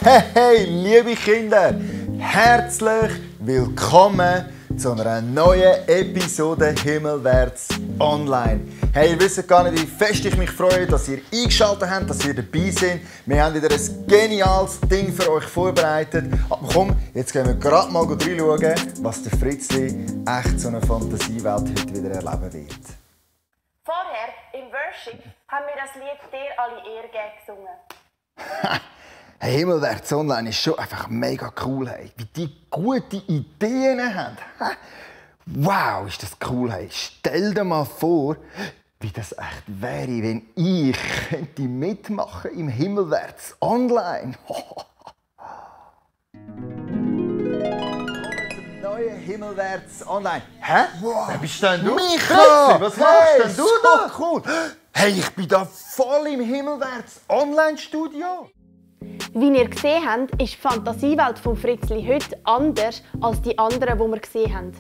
Hey, liebe Kinder, herzlich willkommen zu einer neuen Episode Himmelwärts Online. Hey, ihr wisst gar nicht, wie fest ich mich freue, dass ihr eingeschaltet habt, dass ihr dabei seid. Wir haben wieder ein geniales Ding für euch vorbereitet. Aber komm, jetzt gehen wir gerade mal reinschauen, was der Fritzli echt so eine Fantasiewelt heute wieder erleben wird. Vorher, im Worship, haben wir das Lied «Dir alle Ehre» gesungen. Hey, Himmelwärts Online ist schon einfach mega cool, hey. Wie die gute Ideen haben. Wow, ist das cool, hey. Stell dir mal vor, wie das echt wäre, wenn ich könnte mitmachen im Himmelwärts Online. Neue Himmelwärts Online. Hä? Wow. Wer bist denn du? Micha! Was machst denn du da? Cool. Hey, ich bin da voll im Himmelwärts Online Studio. Wie ihr gesehen habt, ist die Fantasiewelt von Fritzli heute anders als die anderen, die wir gesehen haben.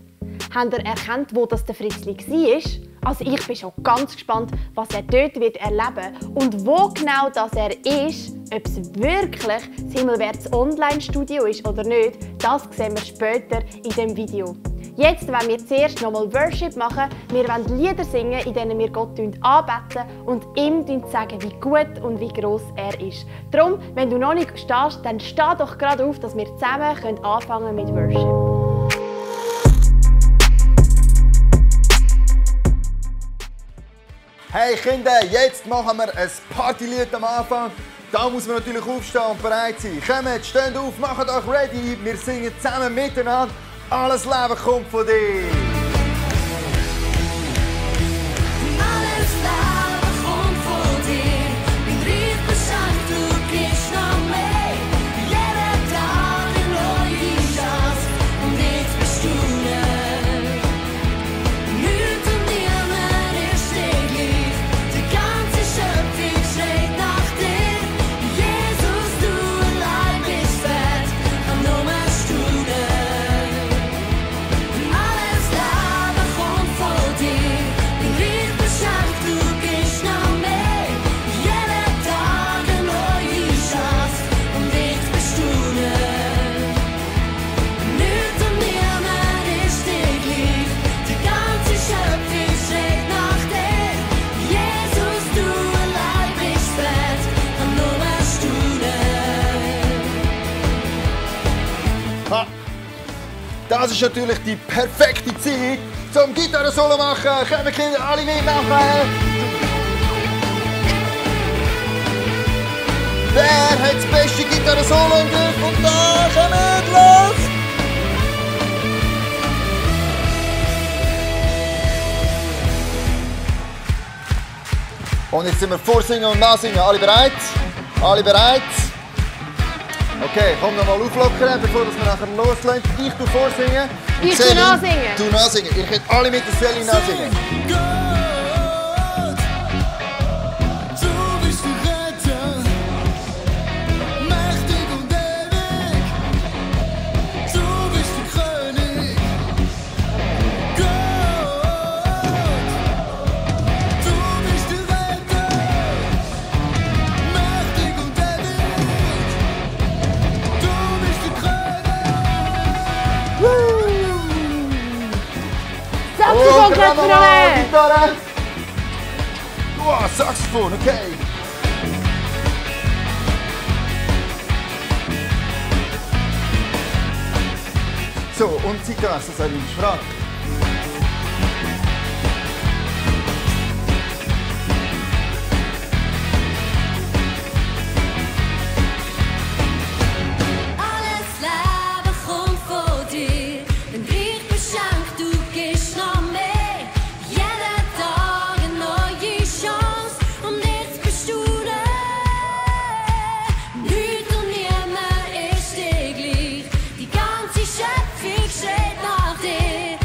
Habt ihr erkannt, wo das der Fritzli war? Also ich bin schon ganz gespannt, was er dort wird erleben und wo genau das er ist. Ob es wirklich das Himmelwärts Online-Studio ist oder nicht, das sehen wir später in diesem Video. Jetzt wollen wir zuerst nochmal Worship machen. Wir wollen Lieder singen, in denen wir Gott anbeten und ihm sagen, wie gut und wie gross er ist. Darum, wenn du noch nicht stehst, dann steh doch gerade auf, dass wir zusammen anfangen mit Worship. Hey Kinder, jetzt machen wir ein Partylied am Anfang. Da muss man natürlich aufstehen und bereit sein. Kommt, steht auf, macht euch ready. Wir singen zusammen miteinander. Alles Leben kommt von dir. Alles Leben kommt von dir. Bin reich beschenkt, du gibst noch mehr. Jeden Tag eine neue Chance und jetzt bist du nicht. Nichts und niemand ist dir gleich. Die ganze Schöpfung schreit nach dir. Jesus, du allein bist wert, am Nummer Stunde. Alles Leben kommt von dir. Bin reich beschenkt, du gibst noch mehr. Jeden Tag eine neue Chance und jetzt bist du nicht. Nichts und niemand ist dir gleich. Die ganze Schöpfung schreit nach dir. Jesus, du allein bist wert, am Nummer Stunde. Ha. Das ist natürlich die perfekte Zeit zum Gitarre-Solo machen. Kommen Kinder alle mitmachen. Wer hat das beste Gitarre-Solo im Griff? Und da kommt los! Und jetzt sind wir vorsingen und nachsingen. Alle bereit? Alle bereit? Okay, komm noch mal auflockern, bevor wir nachher loslegen. Ich tu vorsingen. und Ich tu Celine nachsingen. Tu nachsingen. Ihr könnt alle mit der Celine nachsingen. Gott, du bist der Retter, mächtig und ewig. Du bist der König. Gott, du bist der Retter, mächtig und ewig. Du bist der König. Saxophon klatschen wir noch! Gitarre. Wow, Saxophon, okay. So, und Zeitgenossen, das habe ich gefragt. Alles Leben kommt von dir. Bin reich beschenkt, du gibst noch mehr. Jeden Tag eine neue Chance und jetzt bist du nicht. Nichts und niemand ist dir gleich. Die ganze Schöpfung schreit nach dir.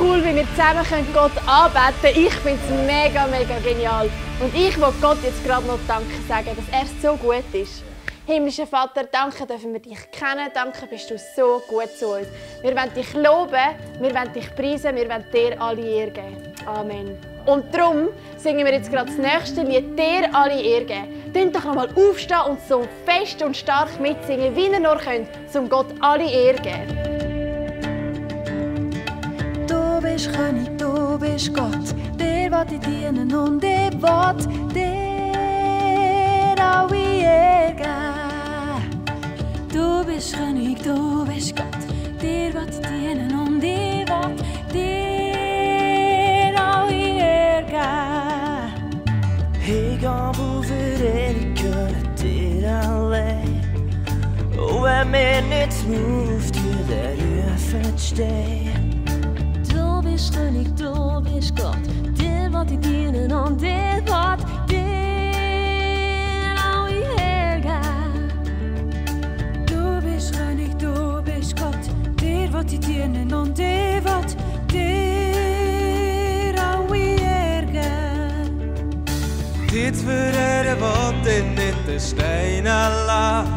cool, wie wir zusammen Gott anbeten können. Ich finde es mega, mega genial. Und ich will Gott jetzt gerade noch Danke sagen, dass er so gut ist. Himmlischer Vater, danke dürfen wir dich kennen. Danke bist du so gut zu uns. Wir wollen dich loben, wir wollen dich preisen, wir wollen dir alle Ehre geben. Amen. Und darum singen wir jetzt gerade das nächste Lied, dir alle Ehre geben. Tönt doch nochmal aufstehen und so fest und stark mitsingen, wie ihr nur könnt, um Gott alle Ehre geben. Du bist König, du bist Gott, dir will ich dienen und ich will dir alle Ehre geben. Du bist König, du bist Gott, dir will ich dienen und ich will dir alle Ehre geben. Hingabe und Verehrung gehören dir allein. Und wenn wir nicht ruft, der rufen stehen. Du bist König, du bist Gott, dir will ich dienen und dir will dir alle Ehre geben. Du bist König, du bist Gott, dir will ich dienen und dir will dir alle Ehre geben. Die zu verehren, will ich nicht den Stein lassen.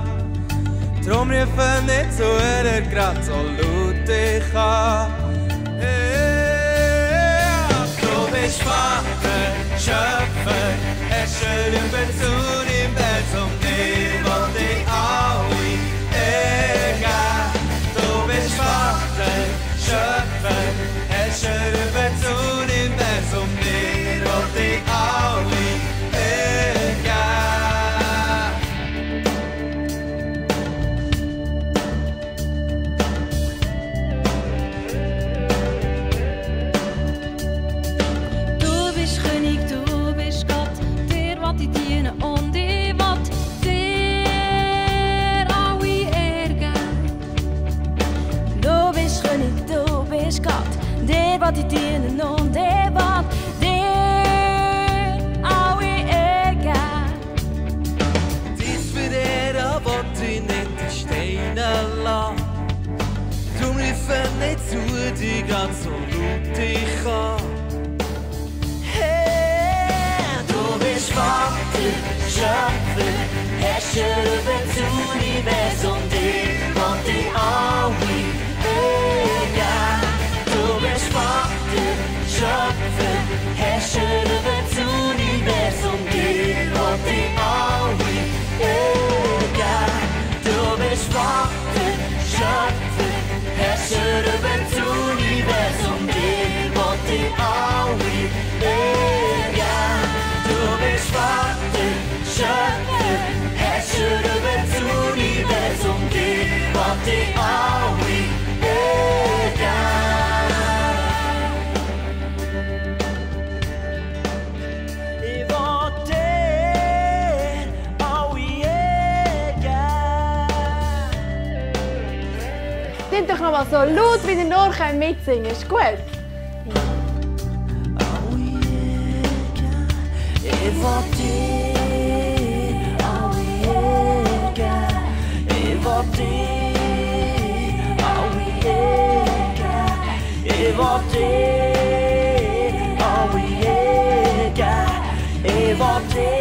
Drum rufen nicht zu ihr, grad so laut ich kann. Du bist Vater, Schöpfer, Herrscher über das Universum, dir will ich alle Ehre geben. Du bist Vater, Schöpfer, Herrscher über das Universum, dir will ich alle Ehre geben. Du bist König, du bist Gott, dir will ich dienen und ich will dir alle Ehre geben. Du bist König, du bist Gott, dir will ich dienen und ich will dir alle Ehre geben. Dies für den, will ich nicht den Stein lassen. Drum rufen nicht zu dir, grad so laut ich kann. Du bist Vater, Schöpfer, Herrscher über das Universum, dir will ich alle Ehre geben. Du bist Vater, Schöpfer, Herrscher über das Universum, dir will ich alle Ehre geben. Du bist Vater, Schöpfer, Herrscher über das Universum, dir will ich alle Ehre geben. Du bist Vater, Schöpfer, Herrscher über das Universum, dir will ich alle Ehre geben. Ich will dir alle Ehre geben. Tönt doch nochmal so laut, wie ihr nur könnt mitsingen. Ist gut? Ich will dir alle Ehre geben. Ich will dir alle Ehre geben. Ich will dir alle Ehre geben. Ich will dir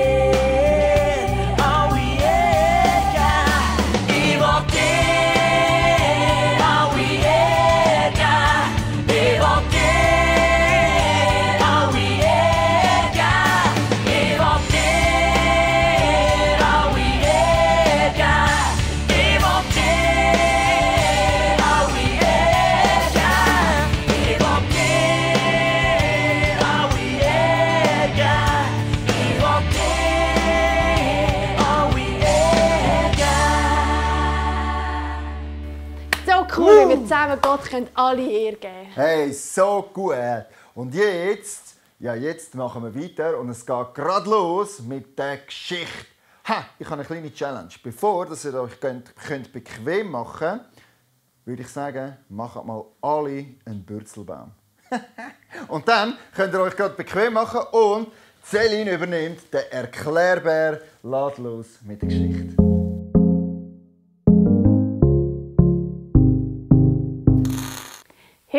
alle Ehre geben. Ich will dir alle Ehre geben. Ich will dir alle Ehre geben. Ich will dir alle Ehre geben. Ich will dir alle Ehre geben. Ich will dir alle Ehre geben. Ich will dir alle Ehre geben. So cool, wie wir zusammen Gott alle Ehre geben können. Hey, so gut. Und jetzt, ja, jetzt machen wir weiter und es geht gerade los mit der Geschichte. Ha, ich habe eine kleine Challenge. Bevor dass ihr euch könnt bequem machen könnt, würde ich sagen, macht mal alle einen Bürzelbaum. Und dann könnt ihr euch gerade bequem machen und Celine übernimmt den Erklärbär. Lasst los mit der Geschichte.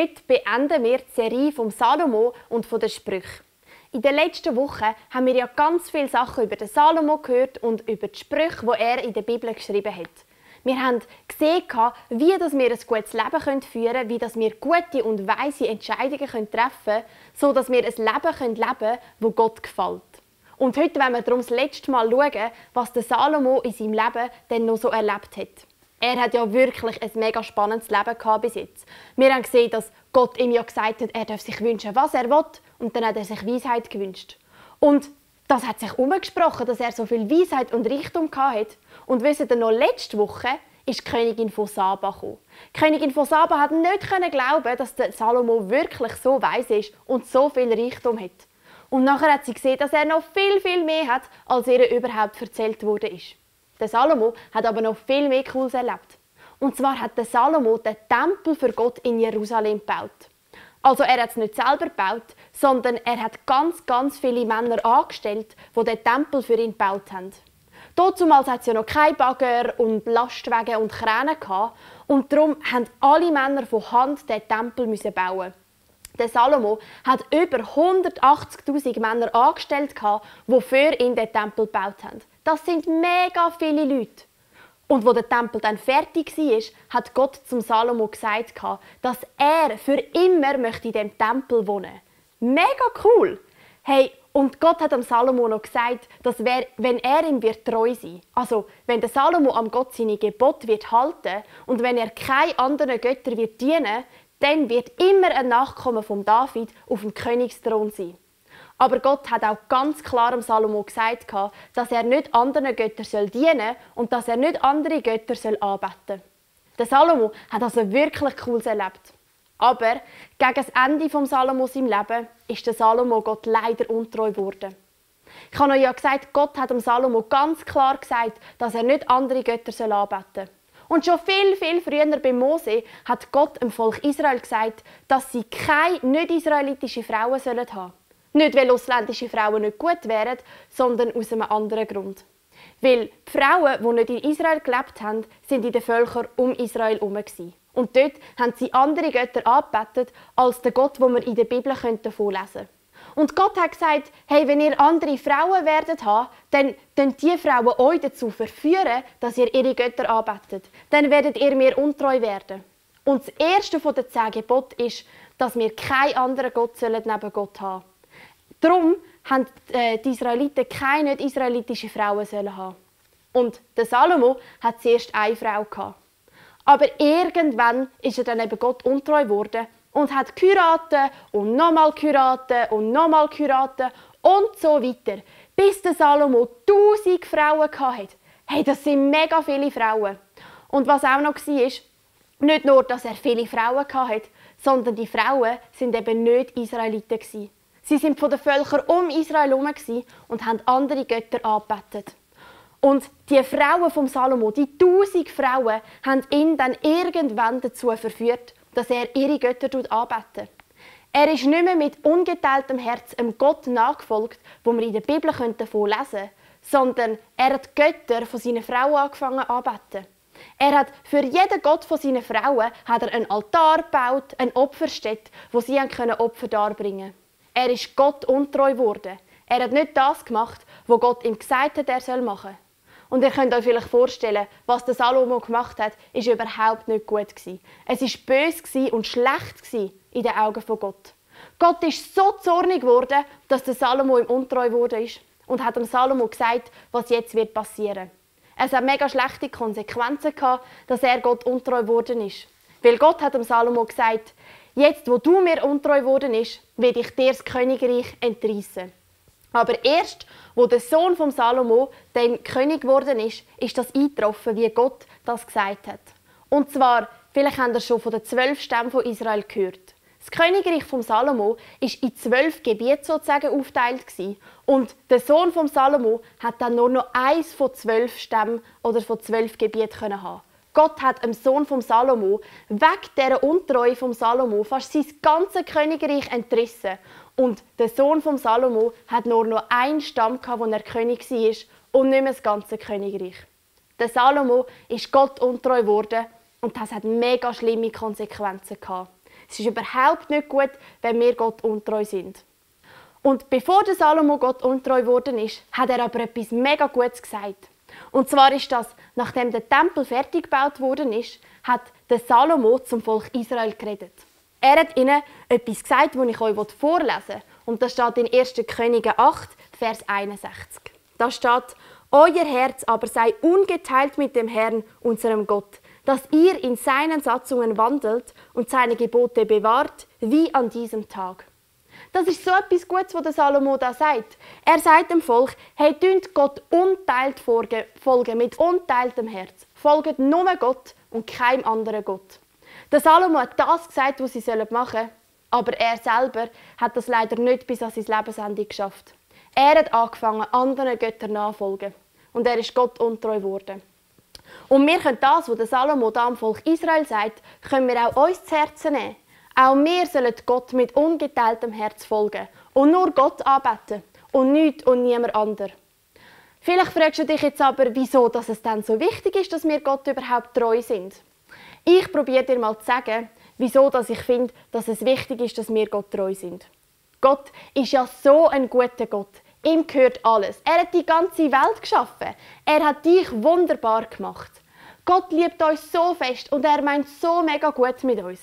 Heute beenden wir die Serie vom Salomo und von den Sprüchen. In den letzten Wochen haben wir ja ganz viele Sachen über den Salomo gehört und über die Sprüche, die er in der Bibel geschrieben hat. Wir haben gesehen, wie wir ein gutes Leben führen können, wie wir gute und weise Entscheidungen treffen können, sodass wir ein Leben leben können, das Gott gefällt. Und heute wollen wir darum das letzte Mal schauen, was der Salomo in seinem Leben denn noch so erlebt hat. Er hat ja wirklich ein mega spannendes Leben bis jetzt. Wir haben gesehen, dass Gott ihm ja gesagt hat, er darf sich wünschen, was er will. Und dann hat er sich Weisheit gewünscht. Und das hat sich umgesprochen, dass er so viel Weisheit und Reichtum hatte. Und wisst ihr noch, letzte Woche ist die Königin von Saba gekommen. Die Königin von Saba hat nicht glauben, dass der Salomo wirklich so weise ist und so viel Reichtum hat. Und nachher hat sie gesehen, dass er noch viel mehr hat, als ihr überhaupt erzählt wurde. Der Salomo hat aber noch viel mehr Cooles erlebt. Und zwar hat der Salomo den Tempel für Gott in Jerusalem gebaut. Also er hat es nicht selber gebaut, sondern er hat ganz viele Männer angestellt, die den Tempel für ihn gebaut haben. Damals hat es ja noch keine Bagger und Lastwagen und Kräne gehabt, und darum mussten alle Männer von Hand den Tempel bauen. Der Salomo hat über 180'000 Männer angestellt, die für ihn den Tempel gebaut haben. Das sind mega viele Leute. Und als der Tempel dann fertig war, hat Gott zum Salomo gesagt, dass er für immer in diesem Tempel wohnen möchte. Mega cool! Hey, und Gott hat dem Salomo noch gesagt, dass wenn er ihm treu sein wird, also wenn der Salomo am Gott seine Gebote halten und wenn er keine anderen Götter dienen wird, dann wird immer ein Nachkommen von David auf dem Königsthron sein. Aber Gott hat auch ganz klar dem Salomo gesagt, dass er nicht anderen Göttern dienen soll und dass er nicht andere Götter anbeten soll. Der Salomo hat also wirklich Cooles erlebt. Aber gegen das Ende des Salomo im Leben ist der Salomo Gott leider untreu geworden. Ich habe euch ja gesagt, Gott hat dem Salomo ganz klar gesagt, dass er nicht andere Götter anbeten soll. Und schon viel früher bei Mose hat Gott dem Volk Israel gesagt, dass sie keine nicht-israelitische Frauen haben sollen. Nicht, weil ausländische Frauen nicht gut wären, sondern aus einem anderen Grund. Weil die Frauen, die nicht in Israel gelebt haben, sind in den Völkern um Israel herum. Und dort haben sie andere Götter angebetet, als der Gott, den wir in der Bibel davon lesen können. Und Gott hat gesagt, hey, wenn ihr andere Frauen werdet haben, dann die Frauen euch dazu verführen, dass ihr ihre Götter anbetet. Dann werdet ihr mir untreu werden. Und das erste der 10 Gebote ist, dass wir keinen anderen Gott neben Gott haben sollen. Darum haben die Israeliten keine nicht-israelitische Frauen haben. Und der Salomo hat zuerst eine Frau gehabt. Aber irgendwann ist er dann eben Gott untreu geworden und hat geheiratet und nochmal geheiratet und nochmal geheiratet und so weiter. Bis der Salomo 1000 Frauen hatte. Hey, das sind mega viele Frauen. Und was auch noch war, ist, nicht nur, dass er viele Frauen hatte, sondern die Frauen waren eben nicht Israeliten. Sie waren von den Völkern um Israel herum und haben andere Götter angebetet. Und die Frauen vom Salomo, die 1000 Frauen, haben ihn dann irgendwann dazu verführt, dass er ihre Götter anbetet. Er ist nicht mehr mit ungeteiltem Herz einem Gott nachgefolgt, wo wir in der Bibel davon lesen können, sondern er hat die Götter von seinen Frauen angefangen anzubeten. Er hat für jeden Gott von seinen Frauen hat er einen Altar gebaut, eine Opferstätte, wo sie Opfer darbringen konnten. Er ist Gott untreu geworden. Er hat nicht das gemacht, was Gott ihm gesagt hat, er machen soll. Und ihr könnt euch vielleicht vorstellen, was der Salomo gemacht hat, ist überhaupt nicht gut gewesen. Es war böse und schlecht in den Augen von Gott. Gott ist so zornig geworden, dass der Salomo ihm untreu geworden ist und hat dem Salomo gesagt, was jetzt passieren wird. Es hat mega schlechte Konsequenzen gehabt, dass er Gott untreu geworden ist. Weil Gott hat dem Salomo gesagt, jetzt, wo du mir untreu geworden bist, werde ich dir das Königreich entreissen. Aber erst, wo der Sohn von Salomo dann König geworden ist das eingetroffen, wie Gott das gesagt hat. Und zwar, vielleicht habt ihr schon von den 12 Stämmen von Israel gehört. Das Königreich von Salomo war in 12 Gebiete sozusagen aufgeteilt. Und der Sohn von Salomo hat dann nur noch eins von 12 Stämmen oder von 12 Gebieten haben. Gott hat dem Sohn von Salomo wegen dieser Untreue von Salomo fast sein ganzes Königreich entrissen. Und der Sohn von Salomo hat nur noch einen Stamm, wo er König war, und nicht mehr das ganze Königreich. Der Salomo ist Gott untreu geworden und das hat mega schlimme Konsequenzen gehabt. Es ist überhaupt nicht gut, wenn wir Gott untreu sind. Und bevor der Salomo Gott untreu geworden ist, hat er aber etwas mega Gutes gesagt. Und zwar ist das, nachdem der Tempel fertig gebaut worden ist, hat der Salomo zum Volk Israel geredet. Er hat ihnen etwas gesagt, das ich euch vorlesen will. Und das steht in 1. Könige 8, Vers 61. Da steht: Euer Herz aber sei ungeteilt mit dem Herrn, unserem Gott, dass ihr in seinen Satzungen wandelt und seine Gebote bewahrt, wie an diesem Tag. Das ist so etwas Gutes, was der Salomo da sagt. Er sagt dem Volk: Hey, dünnt Gott unteilt folgen, mit unteiltem Herz. Folgt nur Gott und keinem anderen Gott. Der Salomo hat das gesagt, was sie machen sollen, aber er selber hat das leider nicht bis an sein Lebensende geschafft. Er hat angefangen, anderen Göttern nachzufolgen. Und er ist Gott untreu geworden. Und wir können das, was der Salomo da am Volk Israel sagt, können wir auch uns zu Herzen nehmen. Auch wir sollen Gott mit ungeteiltem Herz folgen und nur Gott anbeten und nichts und niemand anderes. Vielleicht fragst du dich jetzt aber, wieso dass es dann so wichtig ist, dass wir Gott überhaupt treu sind. Ich probiere dir mal zu sagen, wieso dass ich finde, dass es wichtig ist, dass wir Gott treu sind. Gott ist ja so ein guter Gott. Ihm gehört alles. Er hat die ganze Welt geschaffen. Er hat dich wunderbar gemacht. Gott liebt uns so fest und er meint so mega gut mit uns.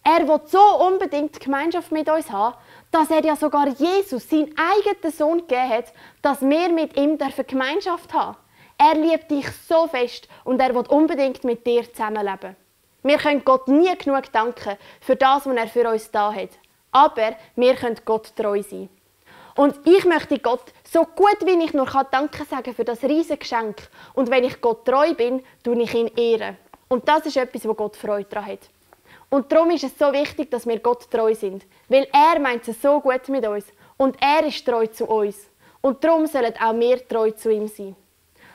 Er will so unbedingt Gemeinschaft mit uns haben, dass er ja sogar Jesus, seinen eigenen Sohn, gegeben hat, dass wir mit ihm Gemeinschaft haben dürfen. Er liebt dich so fest und er will unbedingt mit dir zusammenleben. Wir können Gott nie genug danken für das, was er für uns da hat. Aber wir können Gott treu sein. Und ich möchte Gott so gut wie ich nur Danke sagen für das riesige Geschenk. Und wenn ich Gott treu bin, tue ich ihn ehren. Und das ist etwas, wo Gott Freude daran hat. Und darum ist es so wichtig, dass wir Gott treu sind. Weil er meint es so gut mit uns. Und er ist treu zu uns. Und darum sollen auch wir treu zu ihm sein.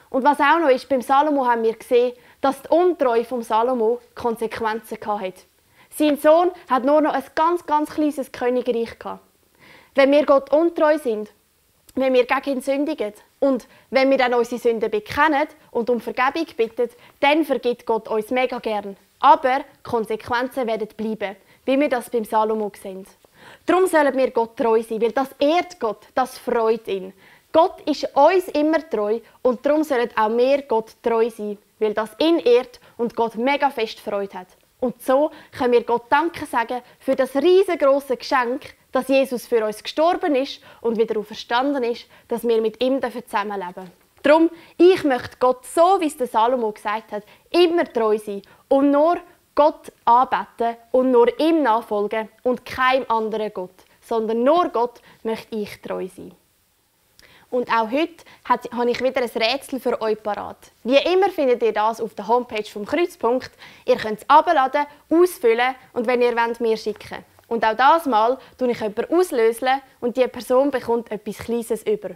Und was auch noch ist, beim Salomo haben wir gesehen, dass die Untreue vom Salomo Konsequenzen hatte. Sein Sohn hat nur noch ein ganz, ganz kleines Königreich gehabt. Wenn wir Gott untreu sind, wenn wir gegen ihn sündigen und wenn wir dann unsere Sünden bekennen und um Vergebung bitten, dann vergibt Gott uns mega gern. Aber Konsequenzen werden bleiben, wie wir das beim Salomo sehen. Darum sollen wir Gott treu sein, weil das ehrt Gott, das freut ihn. Gott ist uns immer treu und darum sollen auch wir Gott treu sein, weil das ihn ehrt und Gott mega fest Freude hat. Und so können wir Gott Danke sagen für das riesengroße Geschenk, dass Jesus für uns gestorben ist und wieder auferstanden ist, dass wir mit ihm zusammenleben dürfen. Darum, ich möchte Gott, so wie es der Salomo gesagt hat, immer treu sein und nur Gott anbeten und nur ihm nachfolgen und keinem anderen Gott, sondern nur Gott möchte ich treu sein. Und auch heute habe ich wieder ein Rätsel für euch parat. Wie immer findet ihr das auf der Homepage vom Kreuzpunkt. Ihr könnt es herunterladen, ausfüllen und wenn ihr wollt, mir schicken. Und auch das Mal tue ich jemanden auslösen und die Person bekommt etwas Kleines über.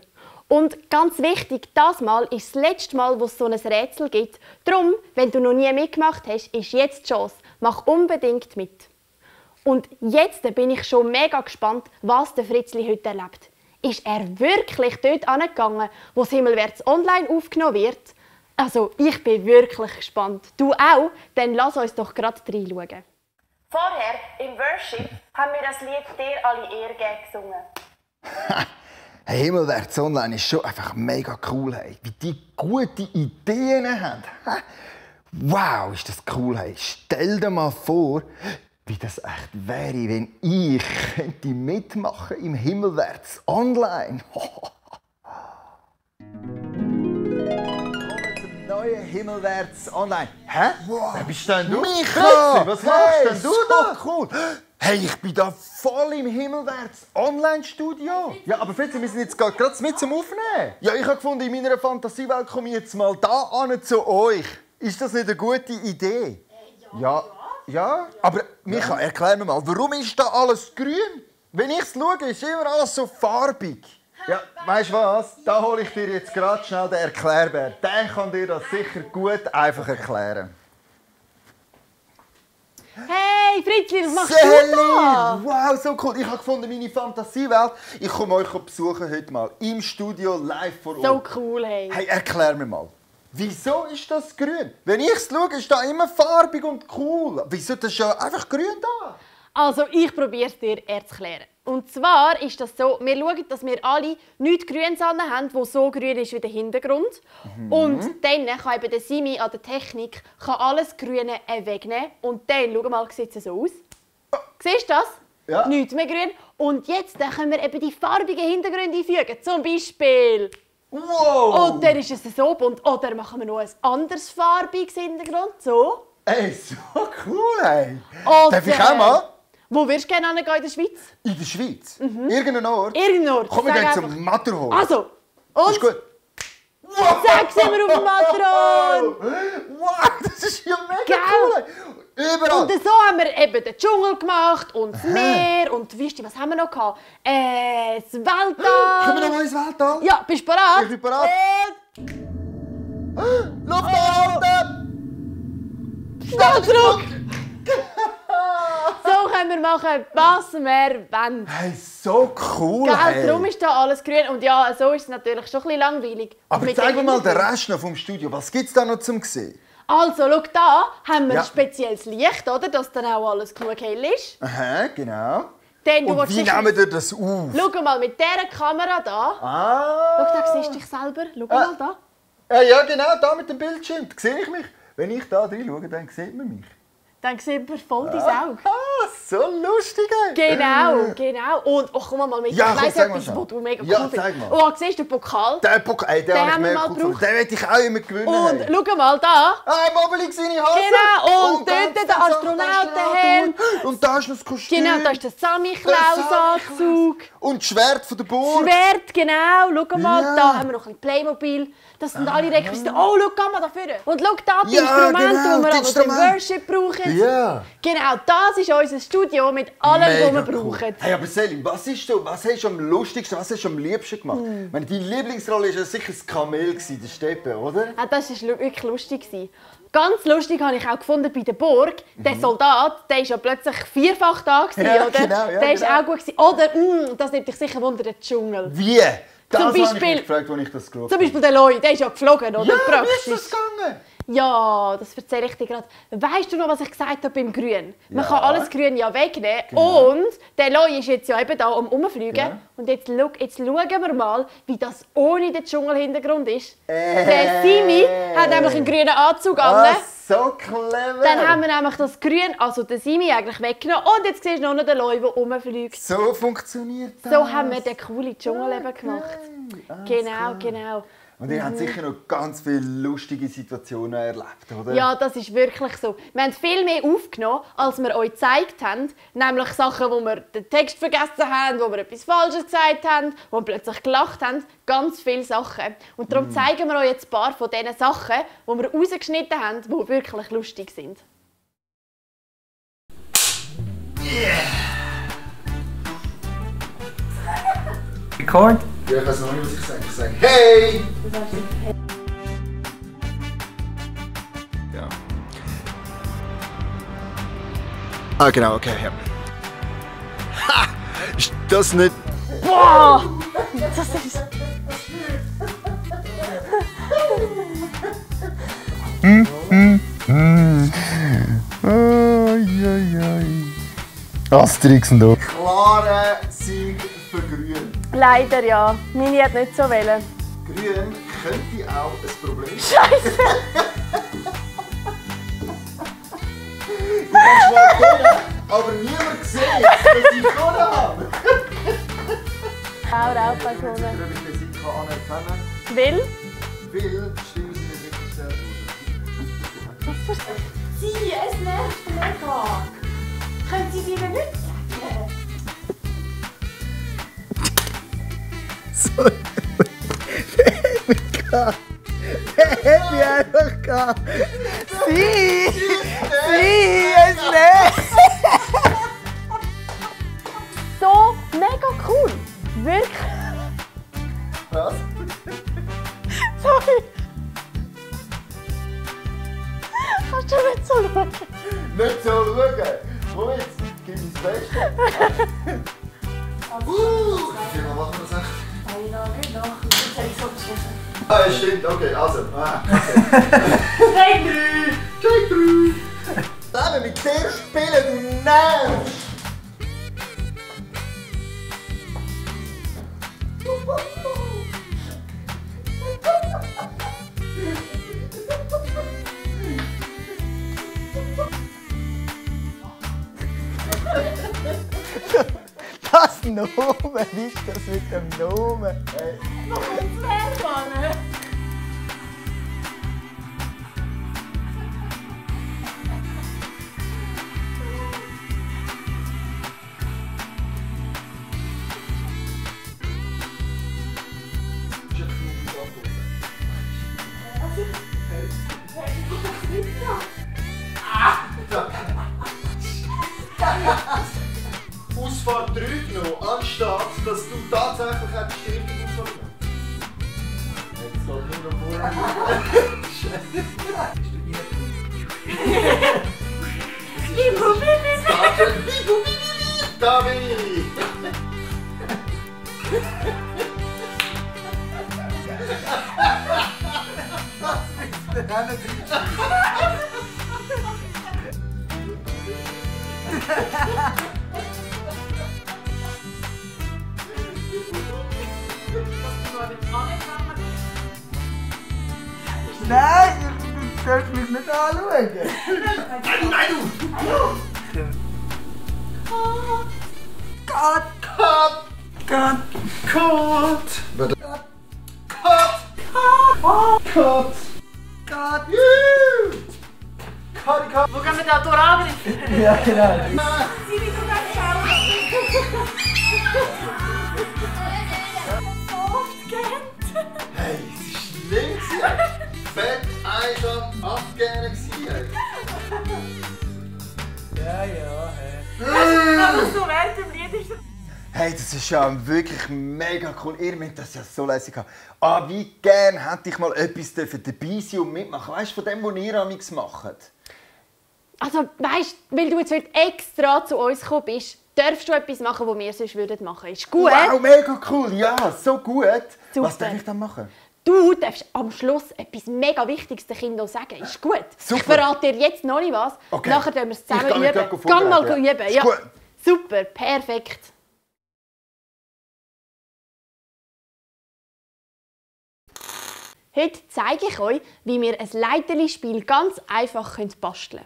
Und ganz wichtig, das Mal ist das letzte Mal, wo es so ein Rätsel gibt. Darum, wenn du noch nie mitgemacht hast, ist jetzt die Chance. Mach unbedingt mit. Und jetzt bin ich schon mega gespannt, was der Fritzli heute erlebt. Ist er wirklich dort angegangen, wo das Himmelwärts online aufgenommen wird? Also, ich bin wirklich gespannt. Du auch? Dann lass uns doch gerade reinschauen. Vorher, im Worship, haben wir das Lied «Dir alle Ehre» gesungen. Hey, Himmelwärts Online ist schon einfach mega cool, hey. Wie die gute Ideen haben. Wow, ist das cool, hey. Stell dir mal vor, wie das echt wäre, wenn ich könnte mitmachen im Himmelwärts Online. Willkommen zum neuen Himmelwärts Online. Hä? Wow. Wer bist denn du? Micha! Was machst denn du da? Cool. Hey, ich bin da voll im Himmelwärts Online-Studio. Ja, aber Fritz, wir sind jetzt gerade mit zum Aufnehmen. Ja, ich habe gefunden, in meiner Fantasiewelt komme ich jetzt mal da an zu euch. Ist das nicht eine gute Idee? Ja. Aber Micha, erklär mir mal, warum ist da alles grün? Wenn ich es schaue, ist immer alles so farbig. Ja, weißt du was? Da hole ich dir jetzt gerade schnell den Erklärbär. Der kann dir das sicher gut einfach erklären. Hey Fritzli, was machst du da? Wow, so cool. Ich habe gefunden, meine Fantasiewelt. Ich komme euch besuchen heute mal im Studio live vor Ort. So cool, hey. Hey, erklär mir mal. Wieso ist das grün? Wenn ich es schaue, ist da immer farbig und cool. Wieso? Das ist ja einfach grün da. Also, ich probiere es dir erklären. Und zwar ist das so, wir schauen, dass wir alle nichts Grünes haben, das so grün ist wie der Hintergrund. Und dann kann eben der Simi an der Technik alles Grüne wegnehmen. Und dann, schau mal, sieht es so aus. Siehst du das? Ja. Nichts mehr grün. Und jetzt können wir eben die farbigen Hintergründe einfügen. Zum Beispiel. Wow! Oder ist es so bunt? Oder machen wir noch ein anderes farbiges Hintergrund? So. Ey, so cool, ey. Oder, Darf ich auch mal? Wo würdest du gerne hingehen in der Schweiz? In der Schweiz? Irgendeinen Ort? Irgendein Ort. Komm, wir Sag gehen einfach. zum Matterhorn. Also. Und? Ist gut. Zack, sind wir auf dem Matterhorn. Wow, das ist ja mega Gell? cool. Überall. Und so haben wir eben den Dschungel gemacht und das Meer und Wüste. Was haben wir noch gehabt? Das Weltall. Können wir noch mal ins Weltall? Ja, bist du bereit? Ich bin bereit. Und Luft anhalten! schnell zurück. So können wir machen, was wir wollen. Hey, so cool, Gell, hey. darum ist da alles grün. Und ja, so ist es natürlich schon ein bisschen langweilig. Aber Mit zeig mir dem mal den Hintergrund. Rest noch vom Studio. Was gibt es da noch zum sehen? Also, schau, da haben wir Ja. ein spezielles Licht, oder? Dass dann auch alles genug hell ist. Aha, genau. Dann, du Und willst wie sicher- nehmen wir das auf? Schau mal, mit dieser Kamera da. Ah. Schau, da siehst du dich selber. Schau mal da. Ja, genau, da mit dem Bildschirm. Da sehe ich mich. Wenn ich da reinschaue, dann sieht man mich. Dann sieht man voll dein Auge. Ah, so lustig, ey. Genau. Und oh, komm mal mit. Ja, ich komm, weiss sag mal etwas, schnell. was du mega Ja, cool zeig findest. mal. Oh, siehst du den Pokal? Den Pokal, ey, den habe ich haben wir mega mal cool gefunden. gebraucht. Den möchte ich auch immer gewinnen. Und hey. schau mal da. Ah, Mobbelig seine Hase. Genau, und ganz dort der viel Astronautenhelm. Und da ist noch das Kostüm. Genau, da ist der Sammy Klaus-Anzug. Und das Schwert von der Burg. Schwert, genau. Schau mal, Ja. da haben wir noch ein Playmobil. Das sind alle Requisiten. Oh, schau mal da vorne. Und schau da, die Ja, Instrumente, genau, die wir die an unserem Instrumente. Worship brauchen. Ja. Genau, das ist unser Studio mit allem, was wir Mega cool. brauchen. Hey, aber Selim, was hast du am lustigsten, was hast du am liebsten gemacht? Ich meine, deine Lieblingsrolle war ja sicher das Kamel, der Steppe, oder? Ja, das war wirklich lustig. Ganz lustig habe ich auch gefunden bei der Burg. Der Soldat, der war ja plötzlich vierfach da, Ja, oder? genau, ja, der war genau. auch gut. Oder, das nimmt dich sicher wunder, der Dschungel. Wie? Das habe ich Beispiel- mich gefragt, als ich das geschaut Zum habe. Beispiel der Loi, der ist ja geflogen, oder? Ja, wie Praktisch. ist das gegangen? Ja, das erzähle ich dir gerade. Weißt du noch, was ich gesagt habe beim Grün? Man Ja. kann alles Grün ja wegnehmen. Genau. Und der Loi ist jetzt ja eben da am Rumfliegen. Ja. Und jetzt schauen wir mal, wie das ohne den Dschungelhintergrund ist. Der Simi hat nämlich einen grünen Anzug an. Ah, so clever. Dann haben wir nämlich das Grün, also den Simi eigentlich weggenommen. Und jetzt siehst du noch den Loi, der rumfliegt. So funktioniert das. So haben wir den coolen Dschungel eben gemacht. Ah, Genau, cool. genau. Und ihr habt sicher noch ganz viele lustige Situationen erlebt, oder? Ja, das ist wirklich so. Wir haben viel mehr aufgenommen, als wir euch gezeigt haben. Nämlich Sachen, wo wir den Text vergessen haben, wo wir etwas Falsches gesagt haben, wo wir plötzlich gelacht haben. Ganz viele Sachen. Und darum zeigen wir euch jetzt ein paar von diesen Sachen, die wir rausgeschnitten haben, die wirklich lustig sind. Record? Ja, ich weiß noch nicht, was ich sage. Ich sage, hey! Ja. Ah, genau, okay, ja. Ha! Ist das nicht... Boah! Das ist... Asterix und Obelix. Klare Sieg für Grün. Leider ja. Meine hat nicht so wollen. Grün könnte auch ein Problem sein. Scheiße! Du kannst mal gewinnen, aber niemand sieht, dass ich gewonnen habe. Auch Raupa gewonnen. Ob ich den Sieg anerkennen kann, Will? weil die Stimmen sind nicht wirklich gezählt worden. Sie, es nervt mega. Können Sie es ihnen nicht sagen? Hätte ich einfach gehabt. Sie, es nicht. So mega cool. Wirklich. Was? Sorry. Kannst du nicht so schauen? Nicht so schauen. Komm jetzt, gib mir das Beste. Okay, mal machen wir das echt. Ah, ja, stimmt, okay, also. Nein! Check 3. Mit dir spielen, du nervst. Das Nomen, wie ist das mit dem Nomen? Hey. Ausfahrt 3 genommen, anstatt dass du tatsächlich die richtige Ausfahrt genommen hast. Jetzt geht nur noch vorne. Da bin ich! Nein, du darfst mich nicht anschauen. Nein, du! Cut! Cut! Cut! Cut! Cut! Cut! Cut! Wo gehen wir da durch angreifen? Ja, genau. Hey, es war schlimm. Fett, einsam, abgehen. Ja, hey. Aber so während dem Lied ist Hey, das ist ja wirklich mega cool. Ihr müsst das ja so lässig haben. Ah, wie gern hätte ich mal etwas dabei sein und mitmachen. Weißt du, von dem, was ihr amigs macht? Also, weißt du, weil du jetzt heute extra zu uns gekommen bist, darfst du etwas machen, was wir sonst machen würden. Ist gut? Wow, mega cool. Ja, so gut. Super. Was darf ich dann machen? Du darfst am Schluss etwas mega Wichtiges den Kindern sagen. Ist gut? Super. Ich verrate dir jetzt noch nicht was. Okay. Nachher werden wir es zusammen Ich kann mich üben. gleich Gang mal vorbereiten, ja. üben. Ist Ja. gut. Super, perfekt. Heute zeige ich euch, wie wir ein Leiterli-Spiel ganz einfach basteln können.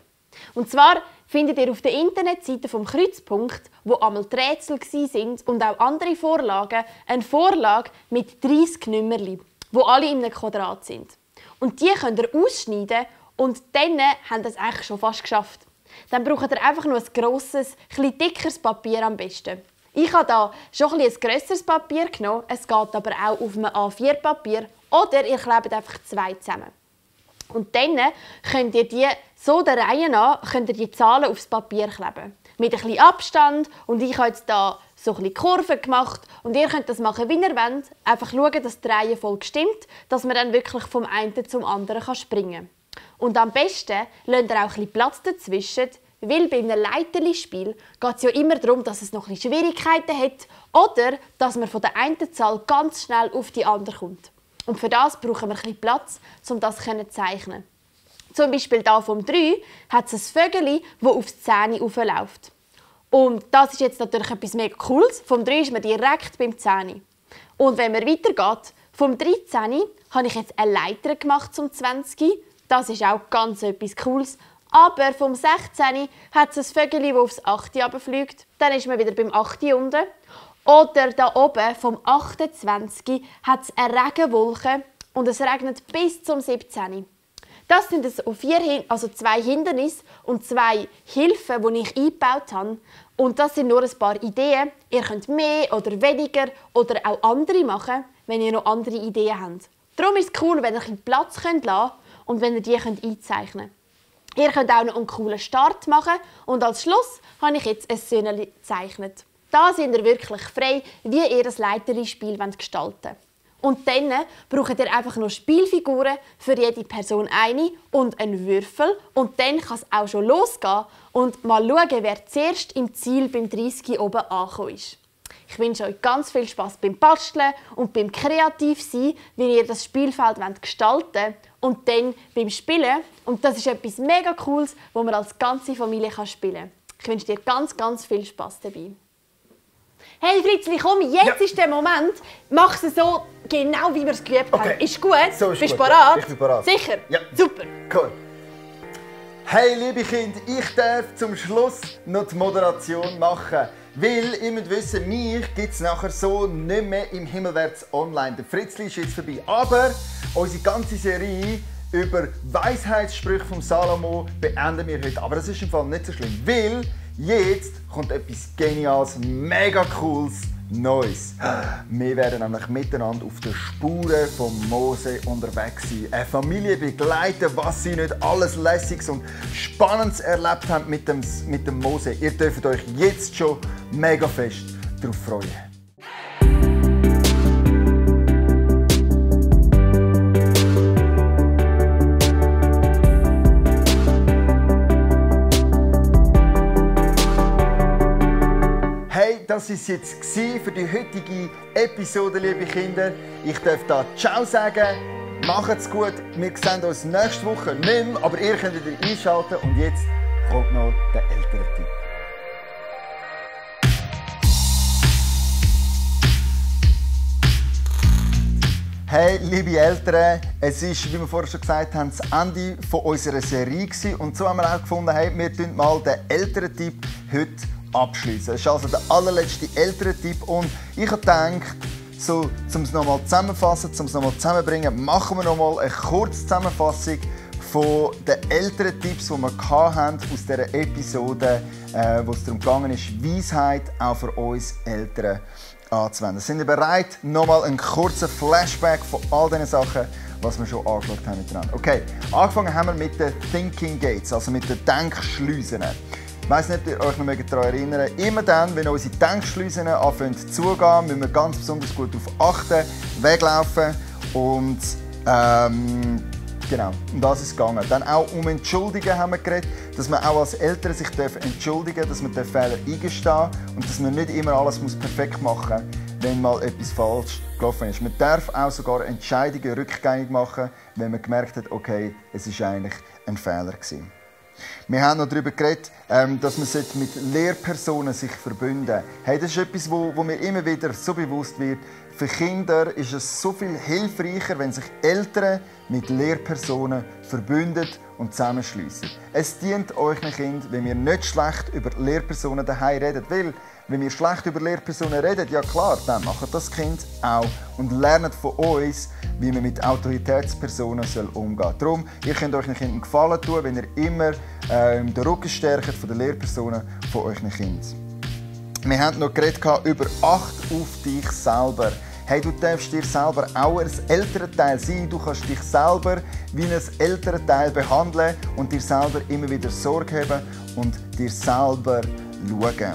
Und zwar findet ihr auf der Internetseite vom Kreuzpunkt, wo einmal die Rätsel waren und auch andere Vorlagen, eine Vorlage mit 30 Nummerli, wo alle in einem Quadrat sind. Und die könnt ihr ausschneiden und dann habt ihr es eigentlich schon fast geschafft. Dann braucht ihr einfach nur ein grosses, etwas dickeres Papier am besten. Ich habe hier schon ein grösseres Papier genommen, es geht aber auch auf einem A4-Papier oder ihr klebt einfach 2 zusammen. Und dann könnt ihr die so der Reihe nach die Zahlen aufs Papier kleben. Mit ein bisschen Abstand und ich habe jetzt hier so ein bisschen Kurven gemacht und ihr könnt das machen, wie ihr wollt. Einfach schauen, dass die Reihenfolge stimmt, dass man dann wirklich vom einen zum anderen springen kann. Und am besten lasst ihr auch ein bisschen Platz dazwischen, weil bei einem Leiterli-Spiel geht es ja immer darum, dass es noch ein bisschen Schwierigkeiten hat oder dass man von der einen Zahl ganz schnell auf die andere kommt. Und für das brauchen wir ein bisschen Platz, um das zu zeichnen. Zum Beispiel hier vom 3 hat es ein Vögel, das aufs 10 raufläuft. Und das ist jetzt natürlich etwas mega Cooles. Vom 3 ist man direkt beim 10. Und wenn man weitergeht, vom 13 habe ich jetzt eine Leiter gemacht zum 20. Das ist auch ganz etwas Cooles. Aber vom 16 hat es ein Vögel, das aufs 8 runterfliegt. Dann ist man wieder beim 8 unten. Oder da oben vom 28 hat es eine Regenwolke und es regnet bis zum 17. Das sind also 2 Hindernisse und 2 Hilfen, die ich eingebaut habe. Und das sind nur ein paar Ideen. Ihr könnt mehr oder weniger oder auch andere machen, wenn ihr noch andere Ideen habt. Darum ist es cool, wenn ihr ein bisschen Platz lassen könnt und wenn ihr die einzeichnen könnt. Ihr könnt auch noch einen coolen Start machen und als Schluss habe ich jetzt ein Söhnchen gezeichnet. Da sind ihr wirklich frei, wie ihr das Leiterli-Spiel gestalten wollt. Und dann braucht ihr einfach noch Spielfiguren für jede Person eine und einen Würfel. Und dann kann es auch schon losgehen und mal schauen, wer zuerst im Ziel beim 30 oben angekommen ist. Ich wünsche euch ganz viel Spass beim Basteln und beim Kreativsein, wie ihr das Spielfeld gestalten wollt. Und dann beim Spielen. Und das ist etwas mega Cooles, das man als ganze Familie spielen kann. Ich wünsche dir ganz, ganz viel Spass dabei. Hey Fritzli, komm, jetzt ist der Moment. Mach es so, genau wie wir es geübt haben. Okay. Ist gut? So ist Bist du gut, bereit? ja. Ich bin bereit. Sicher? Ja. Super. Cool. Hey liebe Kinder, ich darf zum Schluss noch die Moderation machen. Weil, ihr müsst wissen, mich gibt es nachher so nicht mehr im Himmelwärts online. Der Fritzli ist jetzt vorbei. Aber unsere ganze Serie über Weisheitssprüche vom Salomo beenden wir heute. Aber das ist im Fall nicht so schlimm, weil jetzt kommt etwas Geniales, mega Cooles, Neues. Wir werden nämlich miteinander auf den Spuren von Mose unterwegs sein. Eine Familie begleiten, was sie nicht alles Lässiges und Spannendes erlebt haben mit dem Mose. Ihr dürft euch jetzt schon mega fest darauf freuen. Das war es jetzt für die heutige Episode, liebe Kinder. Ich darf da Ciao sagen. Macht's gut. Wir sehen uns nächste Woche nicht mehr, aber ihr könnt wieder einschalten. Und jetzt kommt noch der Elterntipp. Hey, liebe Eltern, es ist, wie wir vorher schon gesagt haben, das Ende unserer Serie gewesen. Und so haben wir auch gefunden, hey, wir tun mal den Elterntipp heute abschließen. Das ist also der allerletzte Elterntipp und ich habe gedacht, so, um es nochmal zusammenfassen, um es nochmal zusammenbringen, machen wir nochmal eine kurze Zusammenfassung von den Elterntipps, die wir hatten aus dieser Episode, wo es darum gegangen ist, Weisheit auch für uns Eltern anzuwenden. Sind ihr bereit? Nochmal einen kurzen Flashback von all diesen Sachen, was wir schon angeschaut haben miteinander. Okay, angefangen haben wir mit den Thinking Gates, also mit den Denkschleusen. Ich weiss nicht, ob ihr euch noch daran erinnert. Immer dann, wenn unsere Denkschleusen anfangen zuzugehen, müssen wir ganz besonders gut darauf achten, weglaufen und genau, um das ist es gegangen. Dann auch um Entschuldigen haben wir geredet, dass man auch als Eltern sich entschuldigen darf, dass man den Fehler eingestehen und dass man nicht immer alles perfekt machen muss, wenn mal etwas falsch gelaufen ist. Man darf auch sogar Entscheidungen rückgängig machen, wenn man gemerkt hat, okay, es war eigentlich ein Fehler gewesen. Wir haben noch darüber geredet, dass man sich mit Lehrpersonen verbünden sollte. Hey, das ist etwas, wo mir immer wieder so bewusst wird. Für Kinder ist es so viel hilfreicher, wenn sich Eltern mit Lehrpersonen verbünden und zusammenschliessen. Es dient euch Kind, wenn wir nicht schlecht über Lehrpersonen daheim reden. Weil, wenn wir schlecht über Lehrpersonen reden, ja klar, dann macht das Kind auch und lernt von uns, wie man mit Autoritätspersonen umgehen soll. Darum, ihr könnt euch einen Gefallen tun, wenn ihr immer den Rücken stärkt von den Lehrpersonen von euren Kindern. Wir haben noch geredet über Acht auf dich selber. Hey, du darfst dir selber auch ein Elternteil sein. Du kannst dich selber wie ein Elternteil behandeln und dir selber immer wieder Sorge haben und dir selber schauen.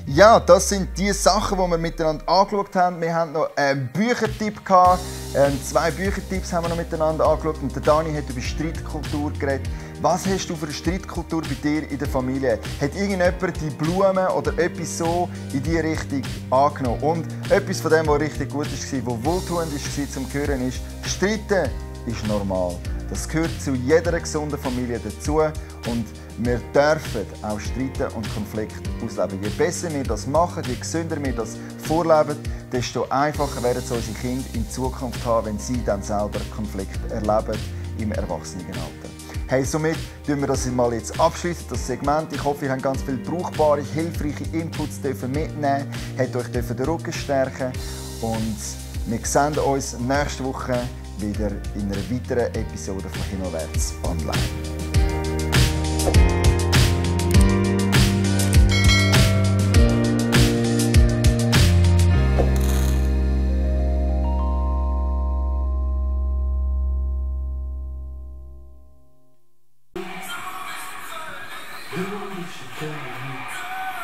Ja, das sind die Sachen, die wir miteinander angeschaut haben. Wir hatten noch einen Büchertipp gehabt. 2 Büchertipps haben wir noch miteinander angeschaut. Und der Dani hat über Streitkultur geredet. Was hast du für eine Streitkultur bei dir in der Familie? Hat irgendjemand die Blumen oder etwas so in diese Richtung angenommen? Und etwas von dem, was richtig gut war, was wohltuend war zum Hören, ist, Streiten ist normal. Das gehört zu jeder gesunden Familie dazu. Und wir dürfen auch streiten und Konflikte ausleben. Je besser wir das machen, je gesünder wir das vorleben, desto einfacher werden es unsere Kinder in Zukunft haben, wenn sie dann selber Konflikte erleben im Erwachsenenalter. Hey, somit tun wir das mal jetzt abschließen, das Segment. Ich hoffe, ihr habt ganz viele brauchbare, hilfreiche Inputs mitnehmen, habt euch den Rücken stärken und wir sehen uns nächste Woche wieder in einer weiteren Episode von Himmelwärts online.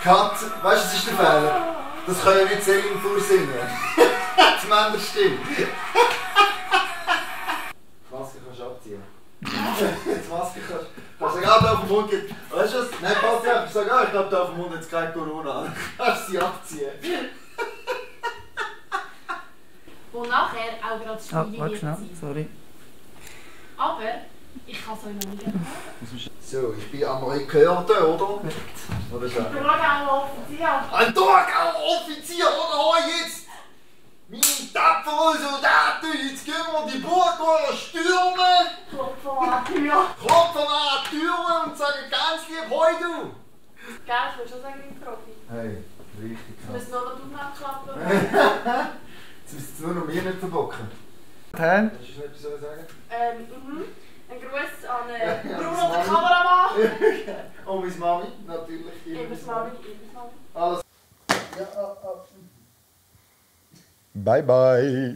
Kat, weißt du, das ist der Fehler. Das kann ja nicht Celine vorsingen. Die Männerstimme. Die Maske kannst du abziehen. Die Maske kannst du sagen, auf dem Mund gibt. Weißt du was? Nein, passt ja. Ich sage, ich glaube, da auf dem Mund jetzt kein Corona. Dann kannst du sie abziehen. Wo nachher auch gerade das Spiel warte schnell, sorry. Aber Ich kann es euch noch nicht erklären. So, ich bin Amerikaner, oder? Oder so. Thurgauer Offizier. Ein Thurgauer Offizier, oder? Jetzt! Meine tapferen Soldaten, jetzt gehen wir die Burg stürmen! Klopfen wir an die Tür. Klopfen an die Tür und sagen ganz lieb Hoi du! Gell, ich würde schon sagen, ich bin Profi. Hey, richtig Ich krass. muss nur noch die Aufnahmeklappe. Jetzt müsst ihr nur noch mir nicht verbocken. Hä? Hast du noch etwas sagen? Ein Gruß an Bruno, den Kameramann. Und meine Mami, natürlich. Ibers Mami. Alles. Ja, Bye bye.